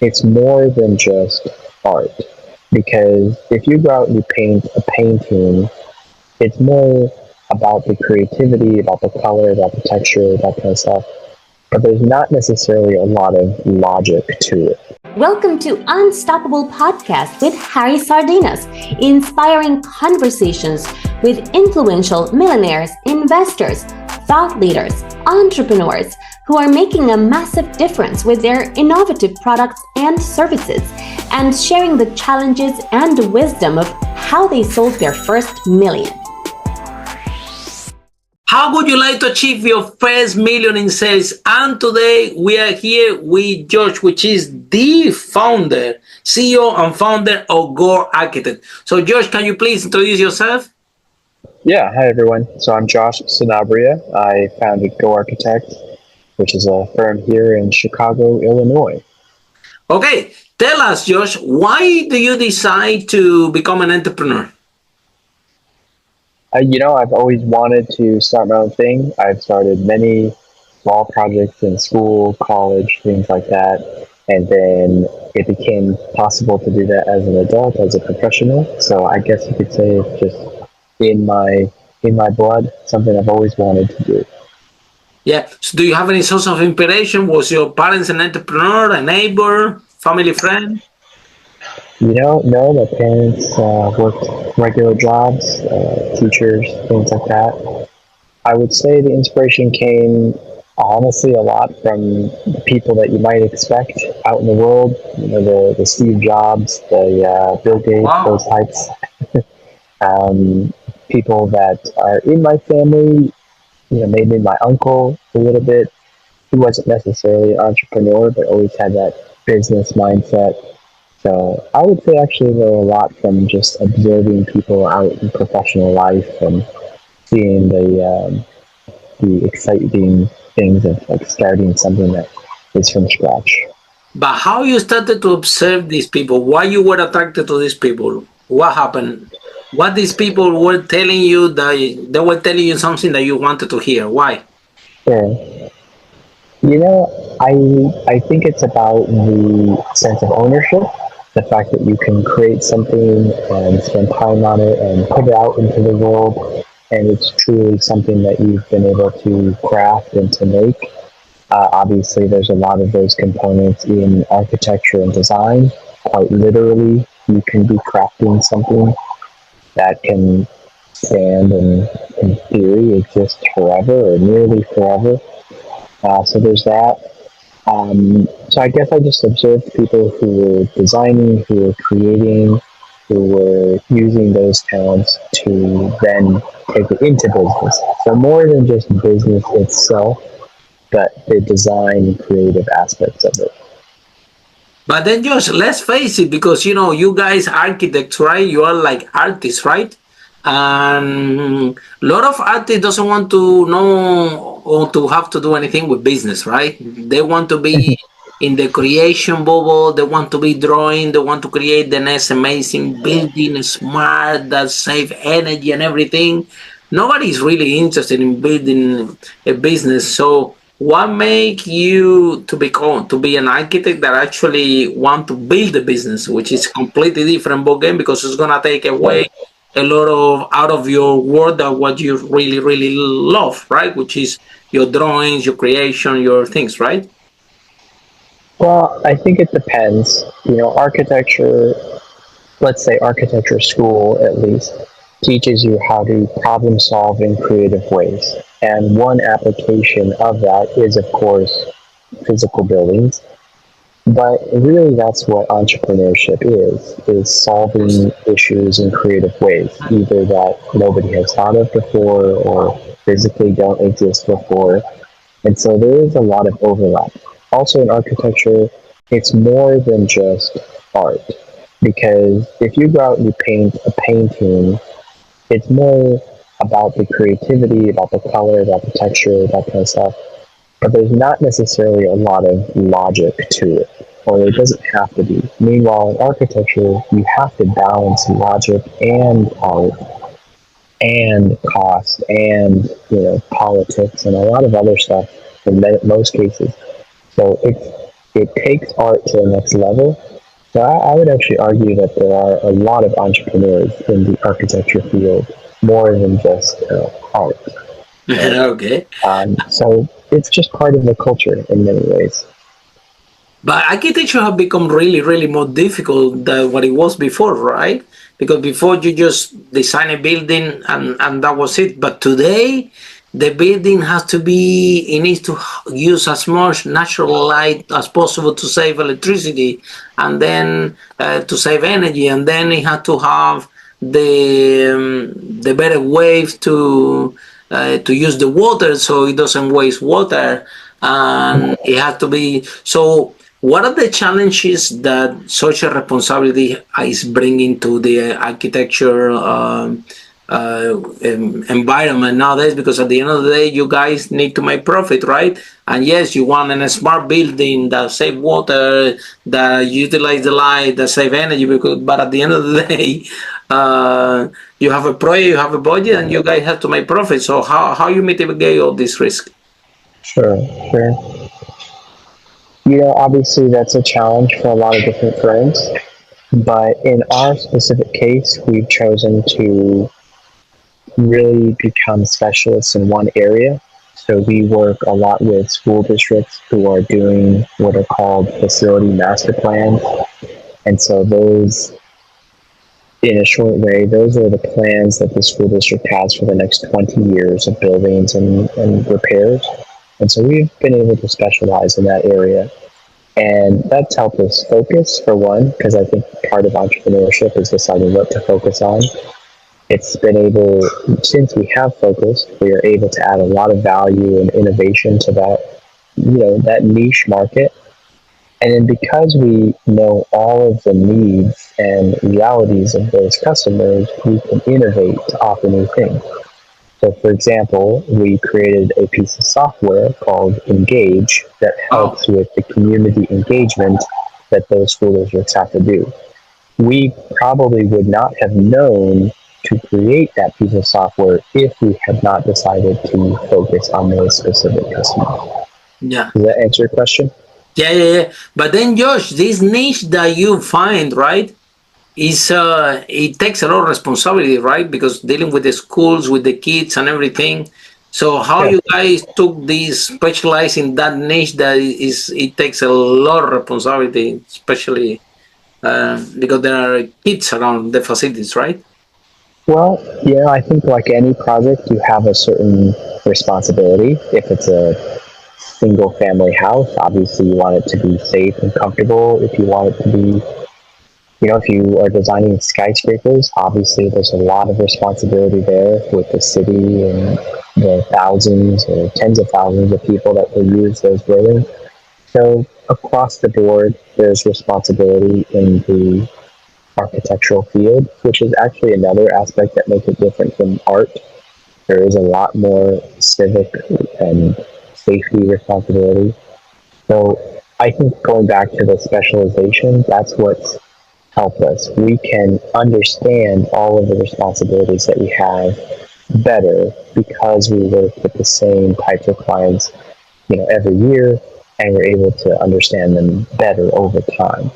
it's more than just art. Because if you go out and you paint a painting, it's more about the creativity, about the color, about the texture, that kind of stuff. But there's not necessarily a lot of logic to it. Welcome to Unstoppable Podcast with Harry Sardinas, inspiring conversations with influential millionaires, investors, thought leaders, entrepreneurs who are making a massive difference with their innovative products and services, and sharing the challenges and wisdom of how they sold their first million. How would you like to achieve your first million in sales? And today we are here with Josh, which is the founder, CEO and founder of GoArchitect. So Josh, can you please introduce yourself? Yeah, hi everyone. So I'm Joshua Sanabria. I founded GoArchitect, which is a firm here in Chicago, Illinois. Okay, tell us, Josh, why do you decide to become an entrepreneur? I've always wanted to start my own thing. I've started many small projects in school, college, things like that. And then it became possible to do that as an adult, as a professional. So I guess you could say it's just in my blood, something I've always wanted to do. Yeah. So do you have any source of inspiration? Was your parents an entrepreneur, a neighbor, family friend? No, my parents worked regular jobs, teachers, things like that. I would say the inspiration came honestly a lot from the people that you might expect out in the world. The Steve Jobs, the Bill Gates, Wow. those types. People that are in my family, maybe my uncle a little bit. He wasn't necessarily an entrepreneur, but always had that business mindset. So I would say actually there a lot from just observing people out in professional life and seeing the exciting things of like starting something that is from scratch. But how you started to observe these people? Why you were attracted to these people? What happened? What these people were telling you that they were telling you something that you wanted to hear? Why? Sure. I think it's about the sense of ownership, the fact that you can create something and spend time on it and put it out into the world, and it's truly something that you've been able to craft and to make. Obviously, there's a lot of those components in architecture and design. Quite literally, you can be crafting something that can stand and, in theory, exist forever or nearly forever. So there's that. So I guess I just observed people who were designing, who were creating, who were using those talents to then take it into business. So more than just business itself, but the design and creative aspects of it. But then, Josh, let's face it, because you guys architects, right? You are like artists, right? And a lot of artists doesn't want to know or to have to do anything with business, right? They want to be in the creation bubble. They want to be drawing. They want to create the next amazing building, smart, that save energy and everything. Nobody's really interested in building a business. So what make you to be an architect that actually want to build a business, which is completely different ballgame, because it's gonna take away a lot of out of your work that what you really really love, right? Which is your drawings, your creation, your things, right? Well, I think it depends. Architecture, let's say architecture school at least, teaches you how to problem solve in creative ways. And one application of that is, of course, physical buildings. But really, that's what entrepreneurship is solving issues in creative ways, either that nobody has thought of before or physically don't exist before. And so there is a lot of overlap. Also in architecture, it's more than just art. Because if you go out and you paint a painting, it's more about the creativity, about the color, about the texture, that kind of stuff. But there's not necessarily a lot of logic to it, or it doesn't have to be. Meanwhile, in architecture, you have to balance logic and art and cost and politics and a lot of other stuff in most cases. So it takes art to the next level. So I would actually argue that there are a lot of entrepreneurs in the architecture field, more than just art. Right? Okay. So it's just part of the culture in many ways. But architecture have become really, really more difficult than what it was before, right? Because before you just design a building and that was it. But today, the building has to be, it needs to use as much natural light as possible to save electricity and then to save energy. And then it has to have the better ways to use the water so it doesn't waste water. And it has to be so. What are the challenges that social responsibility is bringing to the architecture environment nowadays? Because at the end of the day, you guys need to make profit, right? And yes, you want a smart building that save water, that utilize the light, that save energy. Because, but at the end of the day, you have a project, you have a budget, and you guys have to make profit. So how you mitigate all this risk? Sure, sure. Obviously that's a challenge for a lot of different firms, but in our specific case, we've chosen to really become specialists in one area. So we work a lot with school districts who are doing what are called facility master plans. And so those, in a short way, those are the plans that the school district has for the next 20 years of buildings and repairs. And so we've been able to specialize in that area. And that's helped us focus, for one, because I think part of entrepreneurship is deciding what to focus on. It's been able, since we have focused, we are able to add a lot of value and innovation to that niche market. And then because we know all of the needs and realities of those customers, we can innovate to offer new things. So, for example, we created a piece of software called Engage that Oh, helps with the community engagement that those school districts have to do. We probably would not have known to create that piece of software if we had not decided to focus on those specific customers. yeah. Does that answer your question? Yeah, yeah, yeah. But then, Josh, this niche that you find, right, is it takes a lot of responsibility, right? Because dealing with the schools, with the kids, and everything. So, how Yeah. you guys took this specialize in that niche that is it takes a lot of responsibility, especially because there are kids around the facilities, right? Well, I think like any project, you have a certain responsibility. If it's a single family house, obviously you want it to be safe and comfortable. If you want it to be, if you are designing skyscrapers, obviously there's a lot of responsibility there with the city and the thousands or tens of thousands of people that will use those buildings. So across the board, there's responsibility in the architectural field, which is actually another aspect that makes it different from art. There is a lot more civic and safety responsibility. So I think going back to the specialization, that's what's helped us. We can understand all of the responsibilities that we have better because we work with the same types of clients, every year, and we're able to understand them better over time.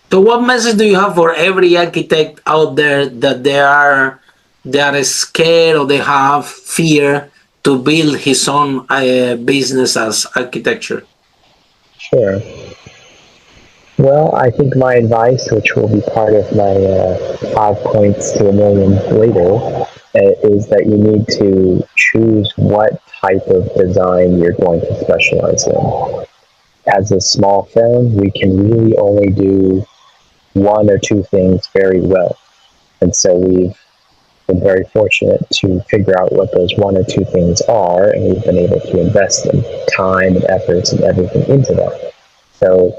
So, what message do you have for every architect out there that they are scared or they have fear to build his own business as architecture? Sure. Well, I think my advice, which will be part of my 5 points to a million later, is that you need to choose what type of design you're going to specialize in. As a small firm, we can really only do one or two things very well. And so we've been very fortunate to figure out what those one or two things are, and we've been able to invest in time and efforts and everything into that. So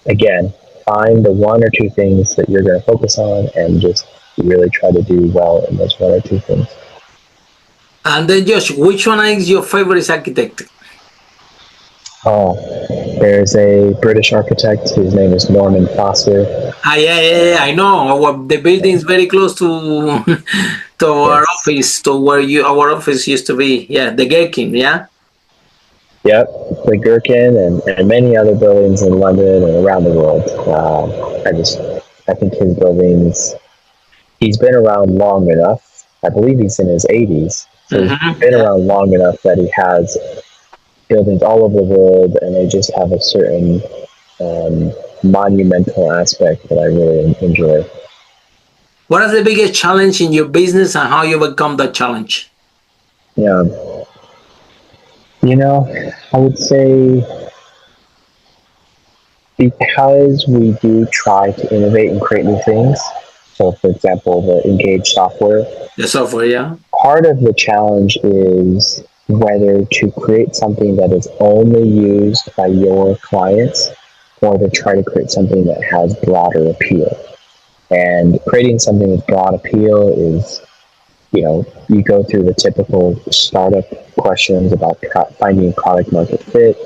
again, find the one or two things that you're going to focus on and just really try to do well in those one or two things. And then, Josh, which one is your favorite architect? Oh, there's a British architect. His name is Norman Foster. Ah, yeah, yeah, yeah, I know. The building is very close to to our Yes. office, to where our office used to be. Yeah, the Gherkin, yeah. Yep, the Gherkin and many other buildings in London and around the world. I think his buildings, he's been around long enough. I believe he's in his 80s. So he's been Yeah. around long enough that he has buildings all over the world, and they just have a certain monumental aspect that I really enjoy. What is the biggest challenge in your business and how you overcome that challenge? Yeah, I would say because we do try to innovate and create new things. So, for example, the Engage software, The software, yeah. part of the challenge is whether to create something that is only used by your clients or to try to create something that has broader appeal. And creating something with broad appeal is, you go through the typical startup questions about finding product market fit,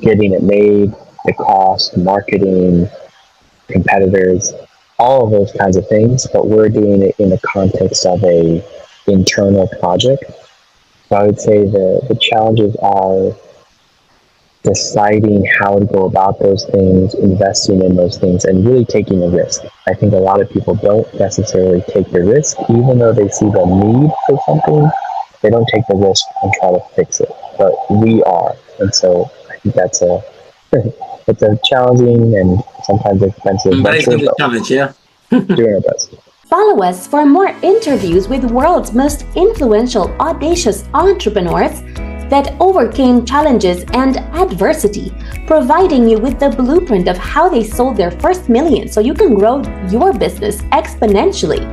getting it made, the cost, marketing, competitors, all of those kinds of things. But we're doing it in the context of a internal project. So I would say the challenges are deciding how to go about those things, investing in those things, and really taking a risk. I think a lot of people don't necessarily take the risk, even though they see the need for something. They don't take the risk and try to fix it, but we are, and so I think that's a it's a challenging and sometimes expensive venture, Embracing the but challenge, yeah. doing our best. Follow us for more interviews with world's most influential, audacious entrepreneurs that overcame challenges and adversity, providing you with the blueprint of how they sold their first million so you can grow your business exponentially.